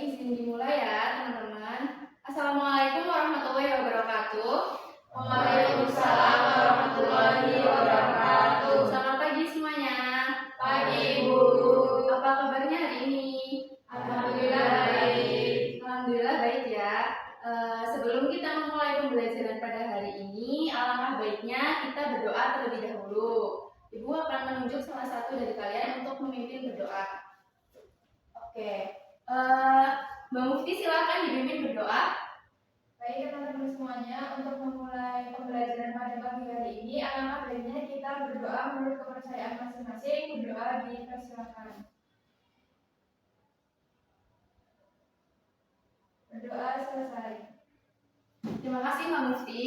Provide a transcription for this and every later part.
izin dimulai ya teman-teman. Assalamualaikum warahmatullahi wabarakatuh. Waalaikumsalam warahmatullahi wabarakatuh. Selamat pagi semuanya. Pagi, Bu. Apa kabarnya hari ini? Alhamdulillah baik. Alhamdulillah baik ya. Sebelum kita memulai pembelajaran pada hari ini, alangkah baiknya kita berdoa terlebih dahulu. Ibu akan menunjuk salah satu dari kalian untuk memimpin berdoa. Oke, Mbak Mufti silakan dipimpin berdoa. Baik teman-teman semuanya, untuk memulai pembelajaran pada pagi hari ini, alangkah baiknya kita berdoa menurut kepercayaan masing-masing. Berdoa dipersilakan. Berdoa selesai. Terima kasih Mbak Mufti.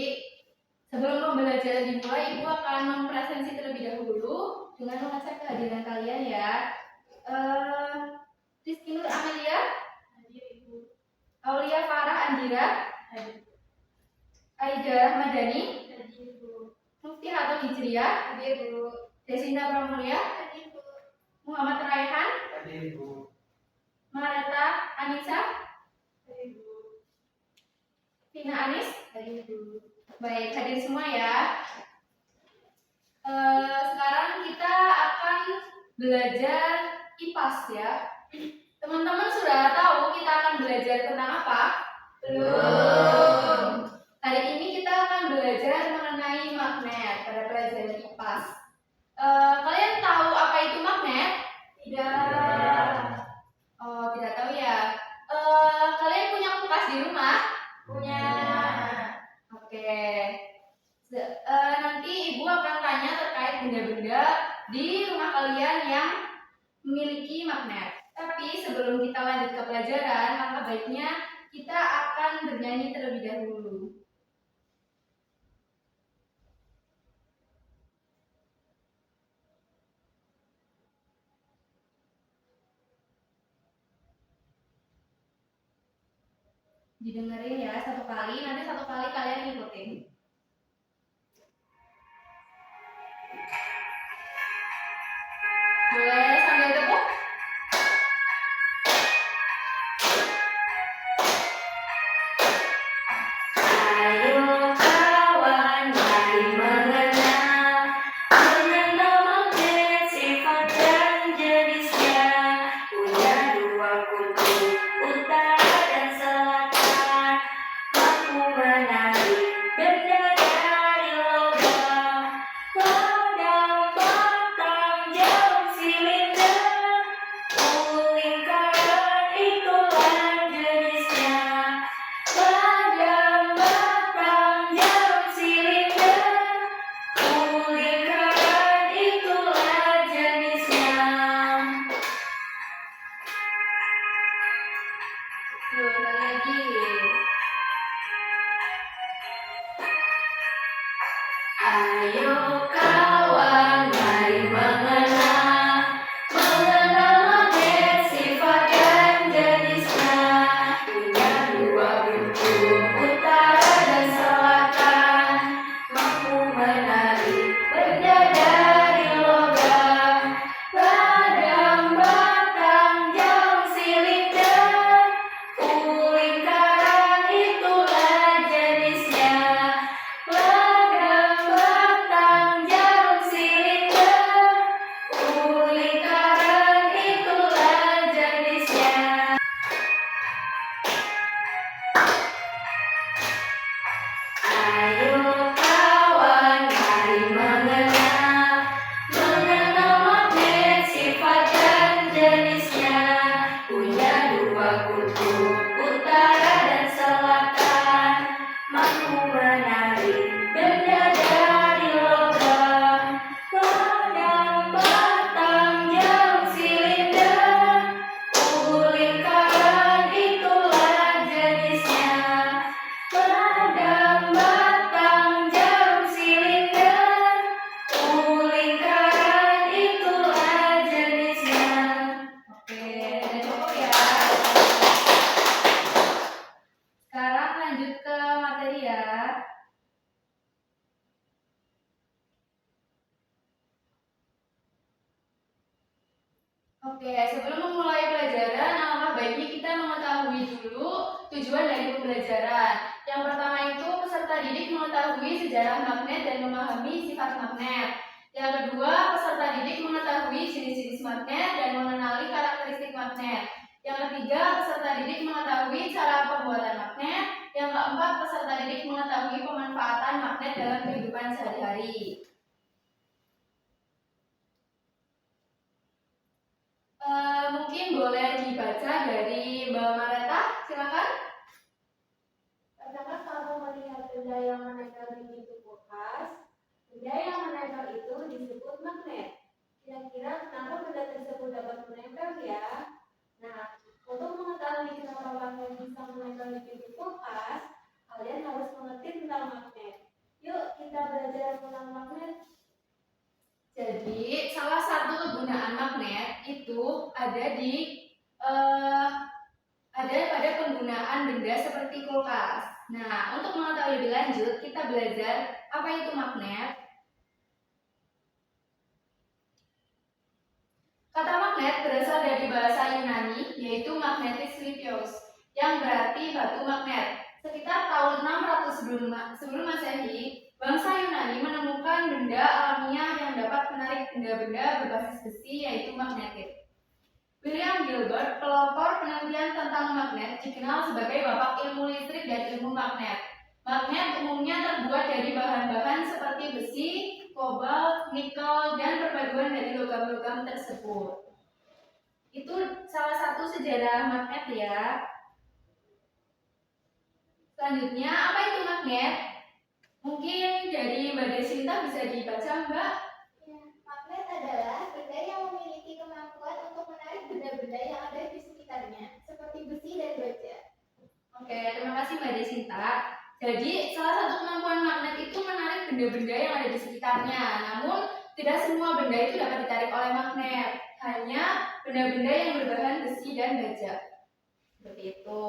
Sebelum pembelajaran dimulai, Ibu akan mempresensi terlebih dahulu dengan mengecek kehadiran kalian ya. Rizky Nur Amelia, Hadir, Ibu. Aulia Farah Andira, Hadir. Aida Rahmadani, Hadir, Bu. Mufti Hatun Hijriah, Hadir, Bu. Desinda Pramulia, Hadir, Bu. Muhammad Raihan, Hadir, Bu. Mareta Anissa, Hadir, Bu. Vina Anis. Hadir, Bu. Baik, hadir semua ya. Sekarang kita akan belajar IPAS ya. Teman-teman sudah tahu kita akan belajar tentang apa? Belum. Hari ini kita akan belajar mengenai magnet pada pelajaran IPAS. Kalian tahu apa itu magnet? Tidak. Oh, tidak tahu ya. Kalian punya kulkas di rumah? Punya. Oke. Nanti Ibu akan tanya terkait benda-benda di rumah kalian yang memiliki magnet. Tapi sebelum kita lanjut ke pelajaran, maka baiknya kita akan bernyanyi terlebih dahulu. Didengerin ya satu kali, nanti satu kali kalian ikutin. Boleh sambil tepuk? Ayo kawan, mari mengenal magnet, sifat dan jenisnya. Punya dua kutub, utara dan selatan, mampu menarik benda dari logam, logam, batang, jarum, silinder, lingkaran, itulah jenisnya. Logam, batang, jarum, silinder, lingkaran, itulah jenisnya. Yuk, sekali lagi. Ayo kawan, mari mengenal magnet, sifat dan jenisnya. Punya dua kutub, utara dan selatan, mampu menarik benda dari logam, logam, batang, jarum, silinder, lingkaran, itulah jenisnya. Logam, batang, jarum, silinder, lingkaran, itulah jenisnya. Ayo kawan, mari mengenal magnet, sifat dan jenisnya. Punya dua kutub, utara dan selatan, mampu menarik benda dari logam, logam, batang, jarum, silinder, lingkaran, itulah jenisnya. Logam, batang, jarum, silinder, lingkaran, itulah jenisnya. Oke, udah cukup ya. Sekarang lanjut ke materi ya. Oke, sebelum memulai pelajaran, alangkah baiknya kita mengetahui tujuan dari pembelajaran. Yang pertama itu peserta didik mengetahui sejarah magnet dan memahami sifat magnet. Yang kedua, peserta didik mengetahui jenis-jenis magnet dan mengenali karakteristik magnet. Yang ketiga, peserta didik mengetahui cara pembuatan magnet. Yang keempat, peserta didik mengetahui pemanfaatan magnet dalam kehidupan sehari-hari. Mungkin boleh dibaca dari Mbak Mareta, silakan. Pertama, kamu melihat benda yang menempel di pintu kulkas. Benda yang menempel itu disebut magnet. Kira-kira kenapa benda tersebut dapat menempel ya? Nah, untuk mengetahui kenapa magnet bisa menempel di pintu kulkas, kalian harus mengerti tentang magnet. Yuk, kita belajar tentang magnet. Jadi, salah satu kegunaan magnet itu ada pada penggunaan benda seperti kulkas. Nah, untuk mengetahui lebih lanjut, kita belajar apa itu magnet. Kata magnet berasal dari bahasa Yunani, yaitu magnetis lithios, yang berarti batu magnet. Sekitar tahun 600 sebelum Masehi, bangsa Yunani menemukan benda alamiah yang dapat menarik benda-benda berbasis besi, yaitu magnetit. William Gilbert, pelopor penelitian tentang magnet, dikenal sebagai bapak ilmu listrik dan ilmu magnet. Magnet umumnya terbuat dari bahan-bahan seperti besi, kobalt, nikel, dan perpaduan dari logam-logam tersebut. Itu salah satu sejarah magnet ya. Selanjutnya, apa itu magnet? Mungkin dari Mbak Desinta bisa dibaca, Mbak? Ya, magnet adalah benda yang memiliki kemampuan untuk menarik benda-benda yang ada di sekitarnya, seperti besi dan baja. Oke, terima kasih Mbak Desinta. Jadi, salah satu kemampuan magnet itu menarik benda-benda yang ada di sekitarnya. Namun, tidak semua benda itu dapat ditarik oleh magnet. Hanya benda-benda yang berbahan besi dan baja. Seperti itu.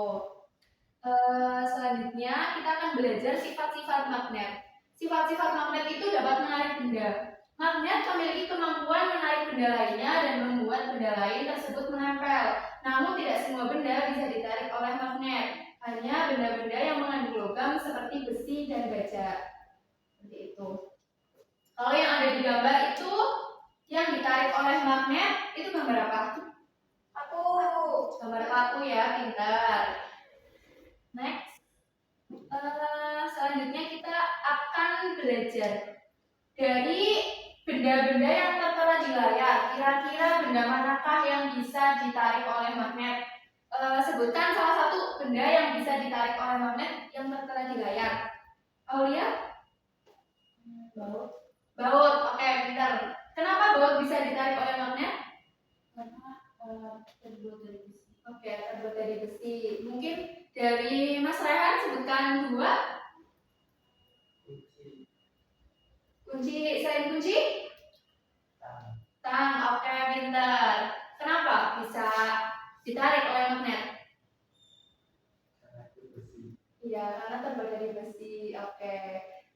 Selanjutnya, kita akan belajar sifat-sifat magnet. Sifat-sifat magnet itu dapat menarik benda. Magnet memiliki kemampuan menarik benda lainnya dan membuat benda lain tersebut menempel. Namun, tidak semua benda bisa ditarik oleh magnet. Hanya benda-benda yang mengandung logam seperti besi dan baja. Seperti itu. Kalau yang ada di gambar itu yang ditarik oleh magnet itu gambar apa? Aku Gambar paku ya, pintar. Next. Selanjutnya kita akan belajar dari benda-benda yang tertera di layar. Kira-kira benda manakah yang bisa ditarik oleh magnet? Sebutkan salah satu benda yang bisa ditarik oleh magnet yang tertera di layar. Aulia? baut. Baut, oke, pintar. Kenapa baut bisa ditarik oleh magnet? Karena terbuat dari besi. Oke, terbuat dari besi. Mungkin dari Mas Rehan sebutkan dua. Kunci, selain kunci? Tang, oke, pintar. Kenapa bisa ditarik oleh magnet? Iya, karena terbuat dari besi. Oke.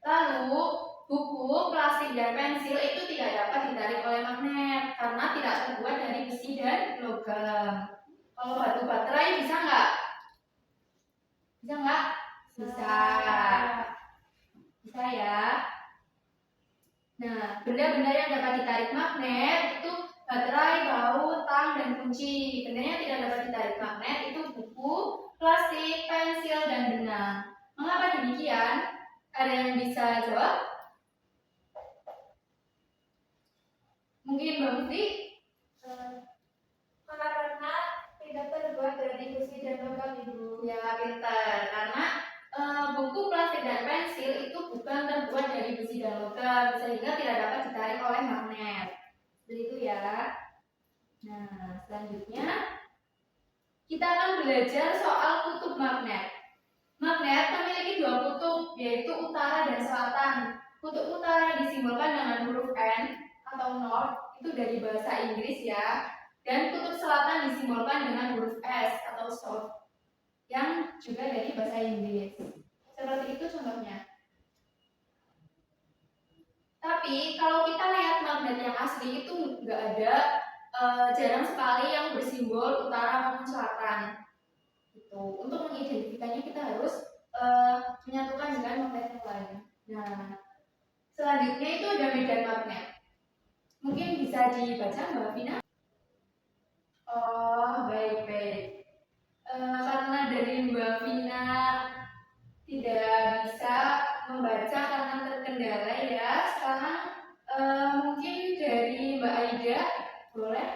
Lalu, buku, plastik, dan pensil itu tidak dapat ditarik oleh magnet karena tidak terbuat dari besi dan logam. Kalau batu baterai bisa nggak? Bisa nggak? Bisa. Bisa ya. Nah, benda-benda yang dapat ditarik magnet itu baterai, baut, tang, dan kunci. Benda yang tidak dapat ditarik magnet itu buku, plastik, pensil, dan benang. Mengapa demikian? Ada yang bisa jawab? Mungkin Mbak Mufti? Karena tidak terbuat dari besi dan logam, Ibu. Ya, pintar. Karena buku, plastik, dan pensil itu bukan terbuat dari besi dan logam, sehingga tidak dapat ditarik oleh magnet. Seperti itu ya. Nah, selanjutnya kita akan belajar soal kutub magnet. Magnet memiliki dua kutub, yaitu utara dan selatan. Kutub utara disimbolkan dengan huruf N atau North, itu dari bahasa Inggris ya. Dan kutub selatan disimbolkan dengan huruf S atau South, yang juga dari bahasa Inggris. Seperti itu contohnya. Tapi kalau kita lihat magnet yang asli itu nggak ada, jarang sekali yang bersimbol utara maupun selatan. Gitu. Untuk dihentikannya kita harus menyatukan dengan magnet yang lain. Nah, selanjutnya itu ada medan magnet. Mungkin bisa dibaca Mbak Vina? Oh, baik-baik. Karena dari Mbak Vina tidak bisa membaca karena terkendala ya. Sekarang mungkin dari Mbak Aida, boleh?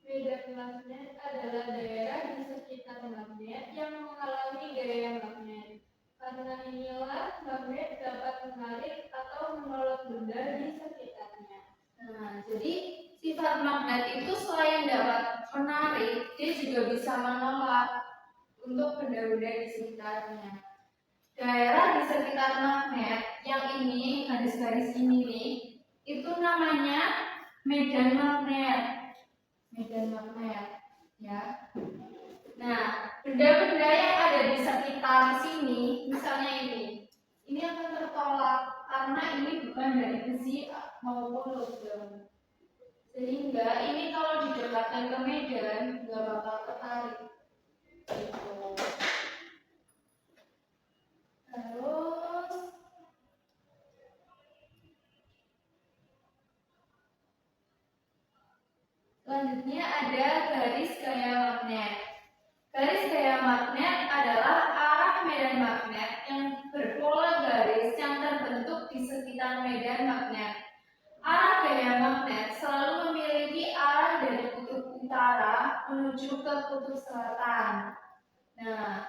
Medan magnet adalah daerah di sekitar magnet yang mengalami gaya magnet. Karena inilah magnet dapat menarik atau menolak benda di sekitarnya. Nah, jadi sifat magnet itu selain dapat menarik, dia juga bisa menolak untuk benda-benda di sekitarnya. Daerah di sekitar magnet yang ini, garis-garis ini nih, itu namanya medan magnet. Medan magnet, ya. Nah, benda-benda yang ada di sekitar sini, misalnya ini akan tertolak karena ini bukan dari besi maupun logam. Sehingga ini kalau didekatkan ke medan nggak bakal tertarik. Gitu. Terus selanjutnya ada garis gaya magnet. Garis gaya magnet adalah arah medan magnet yang berpola garis yang terbentuk di sekitar medan magnet. Arah gaya magnet selalu memiliki arah dari kutub utara menuju ke kutub selatan. Nah,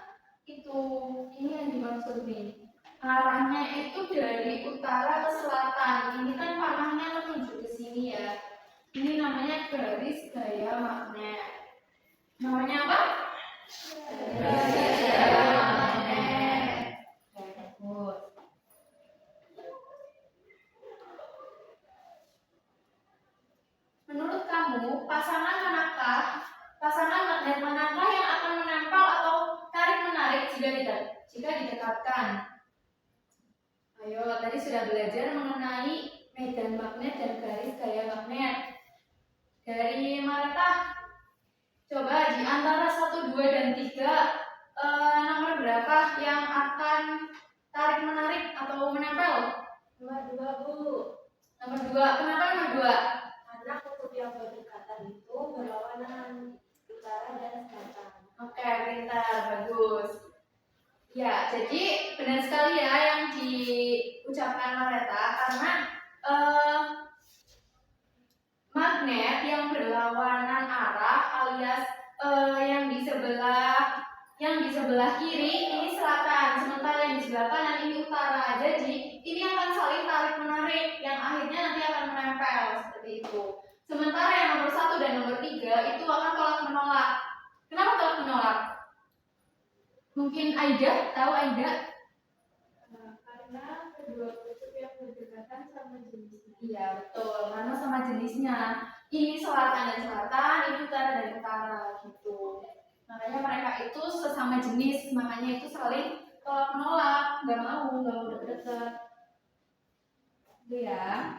ini yang dimaksud nih. Arahnya itu dari utara ke selatan. Ini kan panahnya menuju ke sini ya. Ini namanya garis gaya magnet. Namanya apa? Garis gaya magnet. Bagus. Menurut kamu, pasangan magnet manakah yang akan menempel atau tarik-menarik jika didekatkan? Ayo, tadi sudah belajar mengenai medan magnet dan garis gaya magnet. Dari Marta, coba di antara 1, 2, dan 3, nomor berapa yang akan tarik-menarik atau menempel? Nomor 2, Bu. Nomor 2, kenapa nomor 2? Karena kutub yang berdekatan itu berlawanan utara dan selatan. Oke, pintar, bagus. Ya, jadi benar sekali ya yang diucapkan Mareta, karena magnet yang berlawanan arah alias yang di sebelah kiri ini selatan, sementara yang di sebelah kanan ini utara. Jadi ini akan saling tarik menarik yang akhirnya nanti akan menempel seperti itu. Sementara yang nomor 1 dan nomor 3 itu akan tolak menolak. Kenapa tolak menolak? Mungkin Aida, tahu Aida? Karena kedua kutub yang berdekatan sama jenisnya. Iya, betul. Karena sama jenisnya. Ini selatan dan selatan, ini utara dan utara gitu. Makanya mereka itu sesama jenis, makanya itu saling tolak menolak, nggak mau deket-deket. Gitu ya.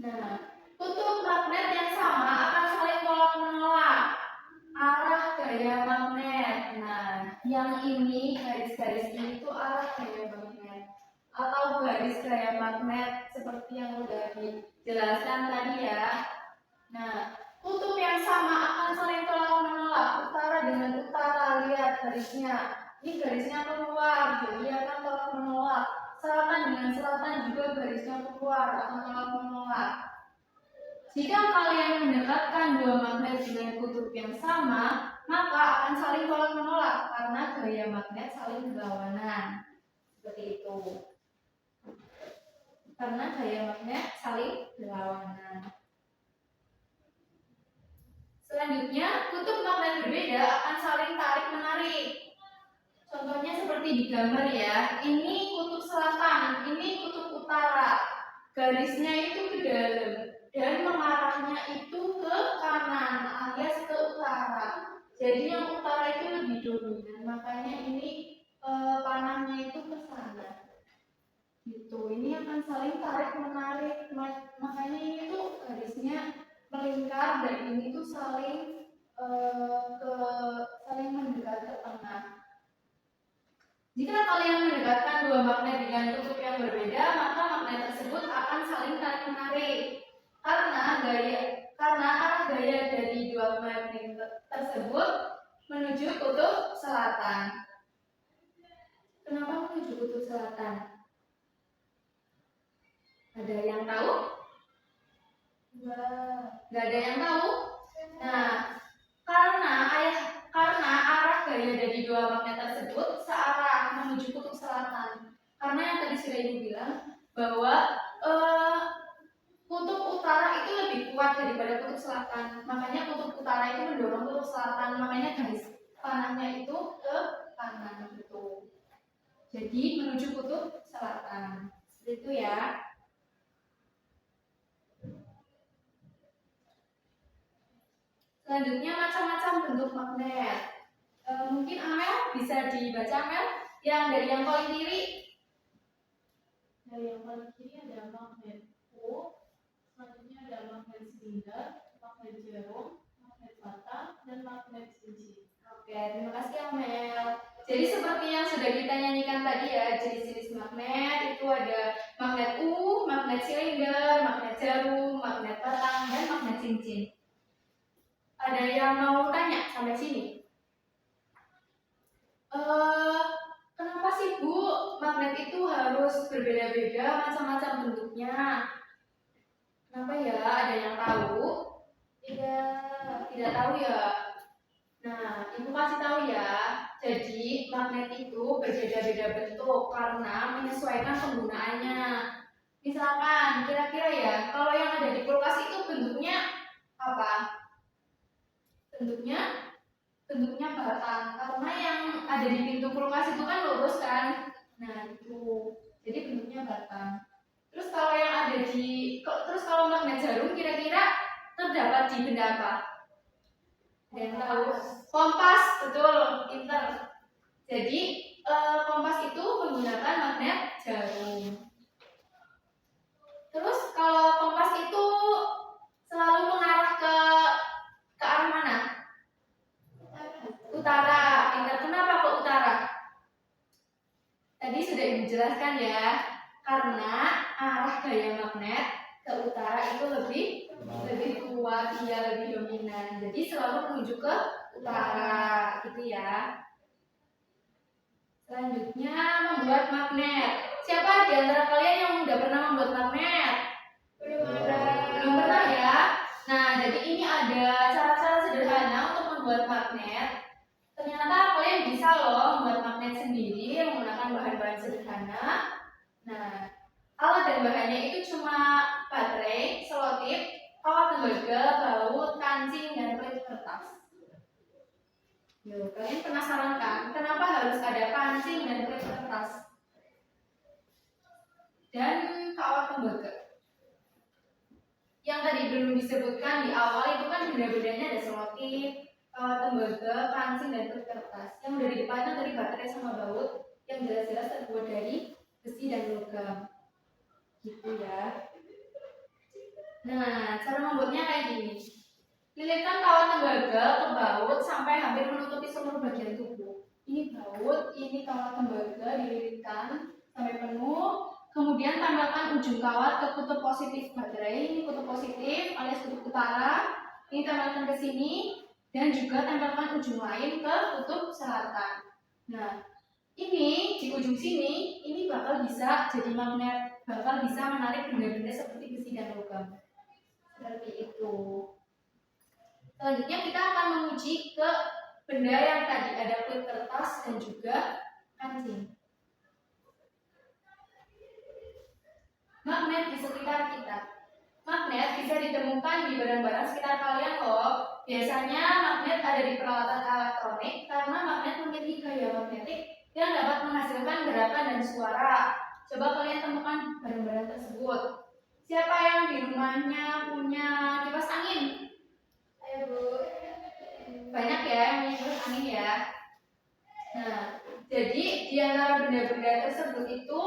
Nah, kutub magnet yang sama akan saling tolak menolak arah gaya magnet. Nah, yang ini garis-garis ini tuh arah gaya magnet atau garis gaya magnet seperti yang udah dijelaskan tadi ya. Nah, kutub yang sama akan saling tolak menolak utara dengan utara. Lihat garisnya, ini garisnya keluar, jadi akan tolak menolak. Selatan dengan selatan juga garisnya keluar, akan tolak menolak. Jika kalian mendekatkan dua magnet dengan kutub yang sama, maka akan saling tolak menolak karena gaya magnet saling berlawanan. Seperti itu. Karena gaya magnet saling berlawanan. Selanjutnya, kutub magnet berbeda akan saling tarik-menarik. Contohnya seperti di gambar ya. Ini kutub selatan, ini kutub utara. Garisnya itu ke dalam dan mengarahnya itu ke kanan alias ke utara. Jadi yang utara itu lebih dominan, makanya ini panahnya itu ke sana. Gitu. Ini akan saling tarik-menarik. Makanya ini tuh garisnya melingkar dan ini tuh saling dengan kutub yang berbeda, maka magnet tersebut akan saling tarik menarik. Karena arah gaya dari dua magnet tersebut menuju kutub selatan. Kenapa menuju kutub selatan? Ada yang tahu? Nggak ada yang tahu? Nah, karena arah gaya dari dua magnet tersebut searah menuju kutub selatan. Karena yang tadi sudah Ibu bilang bahwa kutub utara itu lebih kuat daripada kutub selatan. Makanya kutub utara itu mendorong kutub selatan. Makanya garis panahnya itu ke kanan gitu. Jadi menuju kutub selatan. Seperti itu ya. Selanjutnya macam-macam bentuk magnet. Mungkin Amel bisa dibaca Amel yang dari yang paling kiri. Dari yang paling kiri ada magnet U, selanjutnya ada magnet silinder, magnet jarum, magnet patah, dan magnet cincin. Oke, terima kasih Amel. Jadi seperti yang sudah kita nyanyikan tadi ya, jenis-jenis magnet itu ada magnet U, magnet silinder, magnet jarum, magnet patang, dan magnet cincin. Ada yang mau tanya sampai sini? Kenapa sih Bu magnet itu harus berbeda-beda macam-macam bentuknya? Kenapa ya? Ada yang tahu? Tidak tahu ya. Nah, Ibu kasih tahu ya. Jadi magnet itu berbeda-beda bentuk karena menyesuaikan penggunaannya. Misalkan, kira-kira ya, kalau yang ada di kulkas itu bentuknya apa? Bentuknya batang, karena yang ada di pintu kulkas itu kan lurus kan. Nah itu, jadi bentuknya batang. Terus kalau magnet jarum kira-kira terdapat di benda apa? Ada yang tahu? Kompas, betul, pinter. Jadi kompas itu menggunakan magnet jarum. Terus kalau kompas itu selalu mengarah ke arah mana? Utara. Kenapa ke utara? Tadi sudah Ibu jelaskan ya. Karena arah gaya magnet ke utara itu lebih kuat, lebih dominan. Jadi selalu menuju ke utara, gitu ya. Selanjutnya membuat magnet. Siapa di antara kalian yang udah pernah membuat magnet? Belum pernah ya. Nah, jadi ini ada cara-cara sederhana untuk membuat magnet. Ternyata kalian bisa loh membuat magnet sendiri menggunakan bahan-bahan sederhana. Nah, alat dan bahannya itu cuma baterai, selotip, kawat tembaga, baut, kancing, dan pelit kertas. Yo, kalian penasaran kan? Kenapa harus ada kancing dan pelit kertas? Dan kawat tembaga. Yang tadi belum disebutkan di awal itu kan benda-bendanya ada selotip, kawat tembaga, kancing, dan pelit kertas. Yang dari depannya tadi baterai sama baut, yang jelas-jelas terbuat dari besi dan logam. Gitu ya. Nah, cara membuatnya kayak gini. Lilitkan kawat tembaga ke baut sampai hampir menutupi seluruh bagian tubuh. Ini baut, ini kawat tembaga dililitkan sampai penuh. Kemudian tambahkan ujung kawat ke kutub positif baterai. Ini kutub positif alias kutub utara. Ini tambahkan ke sini dan juga tambahkan ujung lain ke kutub selatan. Nah, ini di ujung sini ini bakal bisa jadi magnet, bakal bisa menarik benda-benda seperti besi dan logam. Seperti itu. Selanjutnya kita akan menguji ke benda yang tadi ada pelit kertas dan juga kancing. Magnet di sekitar kita. Magnet bisa ditemukan di barang-barang sekitar kalian loh. Biasanya magnet ada di peralatan elektronik karena magnet memiliki gaya magnetik yang dapat menghasilkan gerakan dan suara. Coba kalian temukan barang-barang tersebut. Siapa yang di rumahnya punya kipas angin? Ayo Bu. Banyak ya yang punya kipas angin ya. Nah, jadi di antara benda-benda tersebut itu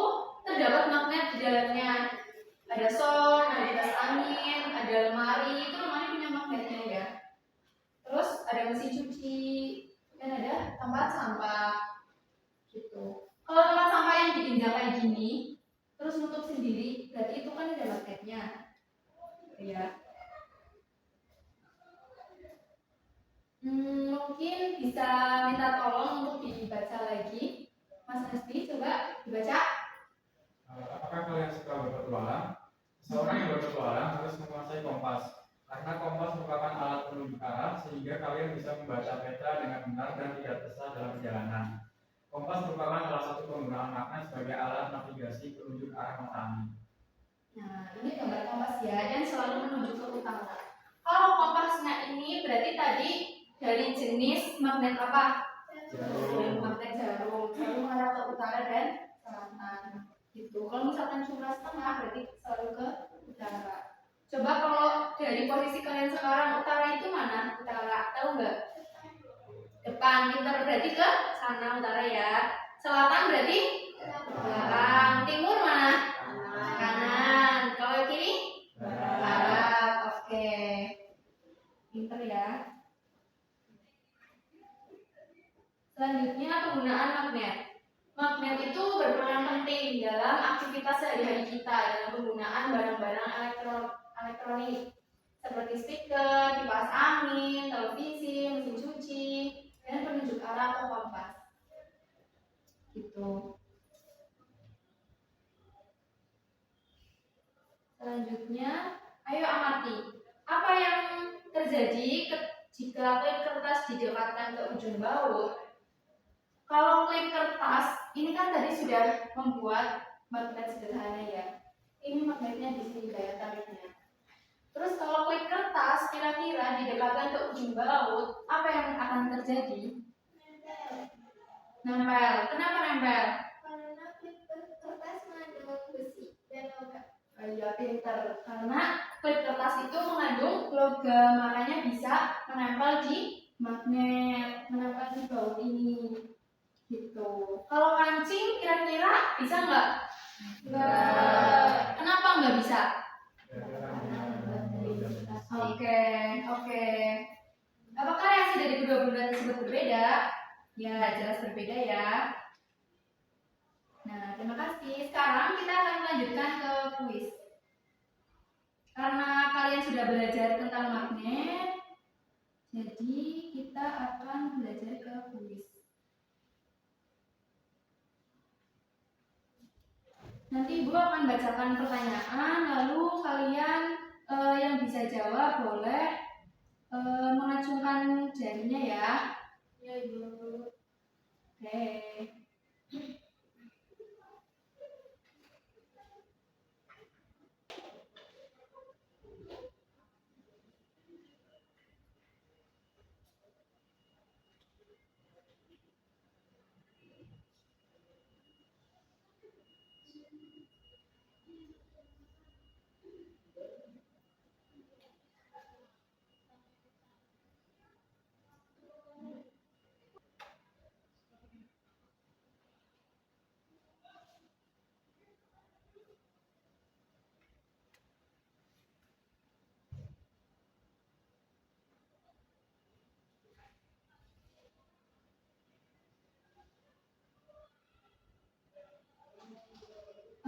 terdapat magnet di dalamnya. Ada sol, ada kipas angin, ada lemari. Itu lemari punya magnetnya ya. Terus ada mesin cuci dan ada tempat sampah. Gitu. Kalau tempat sampah yang diinjak kayak gini, terus nutup sendiri, berarti itu kan ada magnetnya, ya. Mungkin bisa minta tolong untuk dibaca lagi, Mas Hasbi, coba dibaca. Apakah kalian suka berpetualang? Seseorang yang berpetualang harus menguasai kompas, karena kompas merupakan alat penunjuk arah sehingga kalian bisa membaca peta dengan benar dan tidak tersesat dalam perjalanan. Kompas merupakan salah satu penggunaan magnet sebagai alat navigasi penunjuk arah mata angin. Nah, ini gambar kompas ya, dan selalu menuju ke utara. Kalau kompasnya ini berarti tadi dari jenis magnet apa? Jarum. Magnet jarum, selalu mengarah ke utara dan selatan. Gitu. Kalau misalkan cuma setengah berarti selalu ke utara. Coba kalau dari posisi kalian sekarang utara itu mana? Utara, tahu nggak? Depan, pintar berarti ke sana utara ya. Selatan berarti belakang. Timur mana? Kanan. Kalau kiri? Barat. Oke. Pintar ya. Selanjutnya penggunaan magnet. Magnet itu berperan penting dalam aktivitas sehari-hari kita dalam penggunaan barang-barang elektronik seperti speaker, kipas angin, televisi, mesin cuci, dan penunjuk arah atau kompas. Gitu. Selanjutnya, ayo amati. Apa yang terjadi jika klip kertas didekatkan ke ujung baut? Kalau klip kertas, ini kan tadi sudah membuat magnet sederhana ya. Ini magnetnya di sini daya tariknya. Terus kalau klip kertas kira-kira didekatkan ke ujung baut, apa yang akan terjadi? Nempel. Kenapa nempel? Karena klip kertas mengandung besi dan logam. Oh iya, pinter. Karena klip kertas itu mengandung logam, makanya bisa menempel di magnet, menempel di baut ini. Gitu. Kalau kancing kira-kira bisa nggak? Nggak. Kenapa nggak bisa? Oke. Apakah reaksi dari kedua benda tersebut berbeda? Ya, jelas berbeda ya. Nah, terima kasih. Sekarang kita akan melanjutkan ke kuis. Karena kalian sudah belajar tentang magnet, jadi kita akan belajar ke kuis. Nanti Ibu akan bacakan pertanyaan, lalu kalian yang bisa jawab boleh mengacungkan jarinya ya. Ya, Ibu. Oke.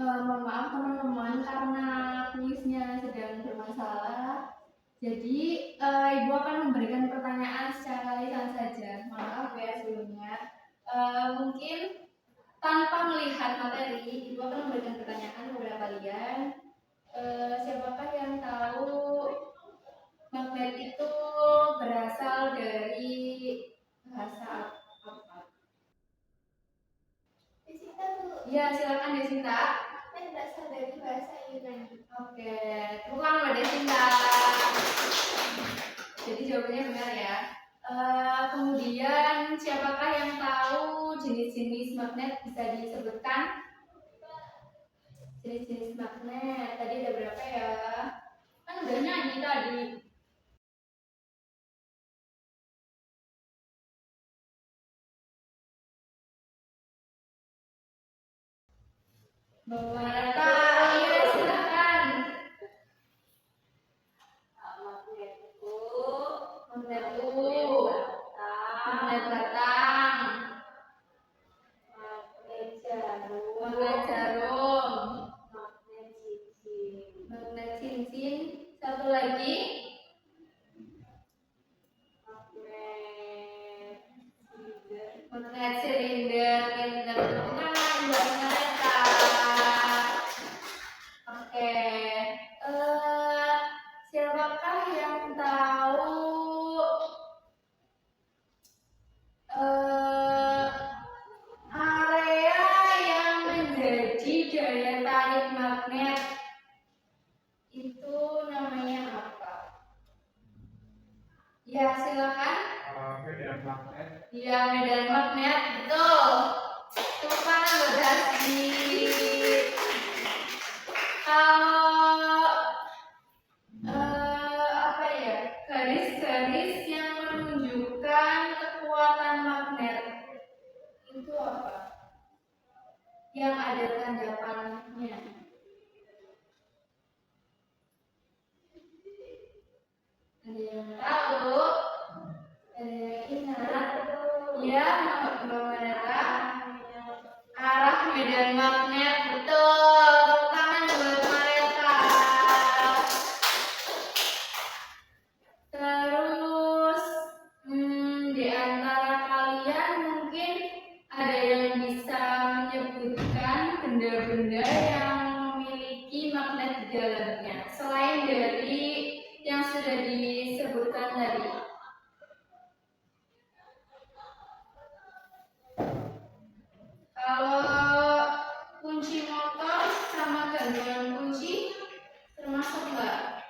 Mohon maaf teman-teman karena kuisnya sedang bermasalah. Jadi Ibu akan memberikan pertanyaan secara lisan saja. Maaf ya sebelumnya. Mungkin tanpa melihat materi, Ibu akan memberikan pertanyaan kepada kalian. Siapakah yang tahu magnet itu berasal dari bahasa apa? Desinta, Bu. Ya, silakan Desinta. Magnet berasal dari bahasa Yunani. Oke, bukan Mbak Desinta. Jadi jawabannya benar ya. Kemudian siapakah yang tahu jenis-jenis magnet bisa disebutkan? Jenis-jenis magnet tadi ada berapa ya? Kan udah nyanyi tadi. Bawa data, iya silakan. Magnet Magnet magnet batang, magnet magnet silinder ini tepuk tangan buat mereka. Oke, siapakah yang tahu area yang menjadi daya tarik magnet itu namanya apa? Ya, silakan. Medan magnet. Ya, medan magnet, betul. Tepuk tangan buat Dasti. Kalau apa ya, garis-garis yang menunjukkan kekuatan magnet itu apa? Yang ada tanda panahnya. Ada yang tahu? Ada yang ingat? Ya, Mbak Manera. Arah medan magnet, betul. Tepuk tangan buat mereka. Terus, di antara kalian mungkin ada yang bisa menyebutkan benda-benda yang memiliki magnet di dalamnya, selain dari yang sudah disebutkan tadi. Kalau kunci motor sama gantungan kunci termasuk nggak?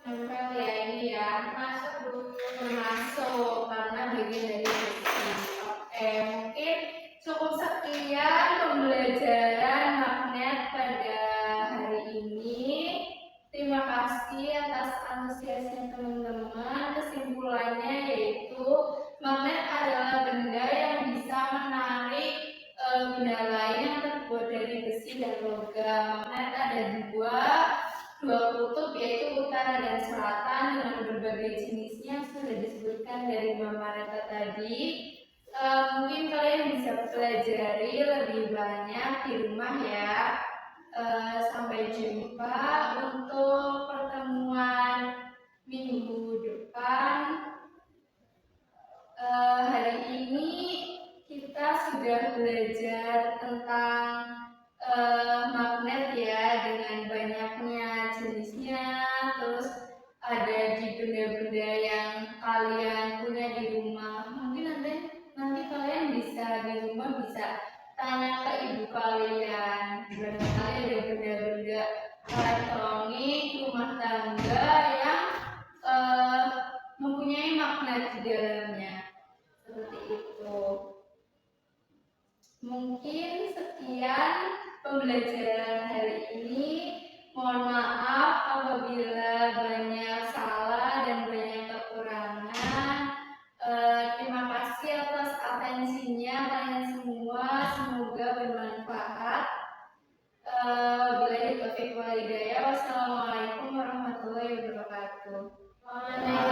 Nempel ya ini ya, termasuk karena bagian dari besi. Oke, mungkin cukup sekian pembelajaran magnet pada hari ini. Terima kasih atas antusiasnya teman-teman. Kesimpulannya yaitu magnet adalah benda yang bisa menarik benda lain yang terbuat dari besi dan logam. Magnet ada dua kutub, yaitu utara dan selatan, dengan berbagai jenisnya yang sudah disebutkan dari Mama Reta tadi. Mungkin kalian bisa pelajari lebih banyak di rumah ya. Sampai jumpa untuk pertemuan minggu depan. Hari ini kita sudah belajar tentang magnet ya, dengan banyaknya jenisnya. Terus ada di benda-benda yang kalian punya di rumah. Mungkin nanti kalian bisa di rumah bisa tanya ke ibu kalian. Barangkali ada benda-benda elektronik rumah tangga yang mempunyai magnet di dalamnya. Seperti itu. Mungkin sekian pembelajaran hari ini. Mohon maaf apabila banyak salah dan banyak kekurangan. Terima kasih atas atensinya kalian semua. Semoga bermanfaat. Wabillahi taufiq wal hidayah. Wassalamualaikum warahmatullahi wabarakatuh.